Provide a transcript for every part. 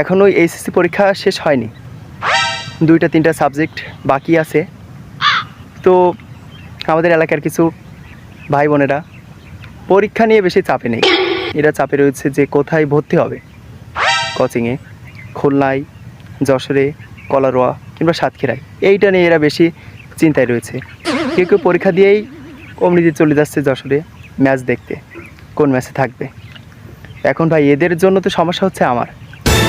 এখনও এইচএসসি পরীক্ষা শেষ হয়নি, 2-3টা সাবজেক্ট বাকি আছে। তো আমাদের এলাকার কিছু ভাই বোনেরা পরীক্ষা নিয়ে বেশি চাপে নেই, এরা চাপে রয়েছে যে কোথায় ভর্তি হবে কোচিংয়ে, খুলনায়, যশোরে, কলারোয়া কিংবা সাতক্ষীরায়, এইটা নিয়ে এরা বেশি চিন্তায় রয়েছে। কেউ কেউ পরীক্ষা দিয়েই অমনিতে চলে যাচ্ছে যশোরে ম্যাচ দেখতে, কোন ম্যাচে থাকবে। এখন ভাই এদের জন্য তো সমস্যা হচ্ছে আমার।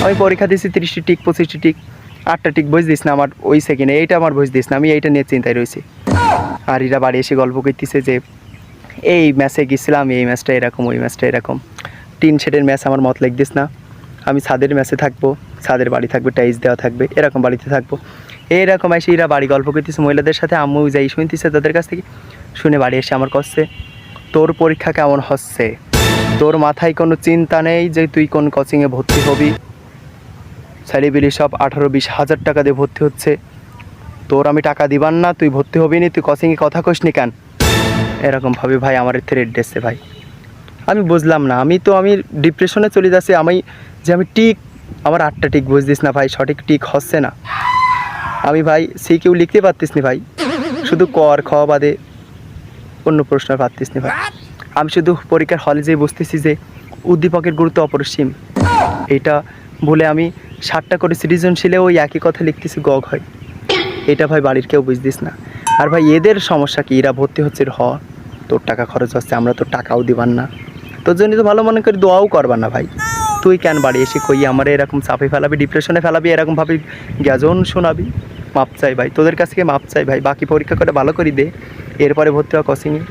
আমি পরীক্ষা দিয়েছি 30টি টিক 25টি টিক, 8টা টিক বই দিস না আমার ওই সেকেন্ডে, এইটা আমার বই দিস না, আমি এইটা নিয়ে চিন্তায় রয়েছি। আর এরা বাড়ি এসে গল্প করতেছে যে এই ম্যাচে গেছিলাম, এই ম্যাচটা এরকম, ওই ম্যাচটা এরকম। টিন শেডের ম্যাচ আমার মত লিখদিস না, আমি ছাদের ম্যাচে থাকবো, ছাদের বাড়ি থাকবে, টাইলস দেওয়া থাকবে, এরকম বাড়িতে থাকবো। এইরকম এসে এরা বাড়ি গল্প করতেছে মহিলাদের সাথে, আম্মু যাই শুনতেছে তাদের কাছ থেকে। শুনে বাড়ি এসে আমার কাছে, তোর পরীক্ষা কেমন হচ্ছে, তোর মাথায় কোনো চিন্তা নেই যে তুই কোন কোচিংয়ে ভর্তি হবি, ছেলেপিলি সব 18-20 হাজার টাকা দিয়ে ভর্তি হচ্ছে, তোর আমি টাকা দিবান না, তুই ভর্তি হবি নি, তুই কোচিংয়ে কথা কসনি কেন, এরকমভাবে ভাই আমার থ্রেট দিচ্ছে ভাই। আমি বুঝলাম না, আমি ডিপ্রেশনে চলে যাচ্ছি। আমি টিক, আমার 8টা টিক বুঝদিস না ভাই, সঠিক টিক হচ্ছে না। আমি ভাই সিকিউ লিখতে পারতিস নি ভাই, শুধু ক আর খ বাদে অন্য প্রশ্ন পারতিস নি ভাই। আমি শুধু পরীক্ষার হলে যেয়ে বুঝতেছি যে উদ্দীপকের গুরুত্ব অপরিসীম, এইটা বলে আমি 7টা করে সৃজনশীলে ওই একই কথা লিখতেছি গ হয়। এটা ভাই বাড়ির কেউ বুঝদিস না। আর ভাই এদের সমস্যা কি, এরা ভর্তি হচ্ছে তোর টাকা খরচ হচ্ছে, আমরা তোর টাকাও দিবান না, তোর জন্য তো ভালো মনে করি দোয়াও করবার না ভাই। তুই কেন বাড়ি এসে কই আমার এরকম চাপে ফেলাবি, ডিপ্রেশনে ফেলাবি, এরকমভাবে গ্যাজন শোনাবি। মাপ চাই ভাই, তোদের কাছ থেকে মাপ চাই ভাই, বাকি পরীক্ষা করে ভালো করে দে, এরপরে ভর্তি হওয়া কোচিংয়ে।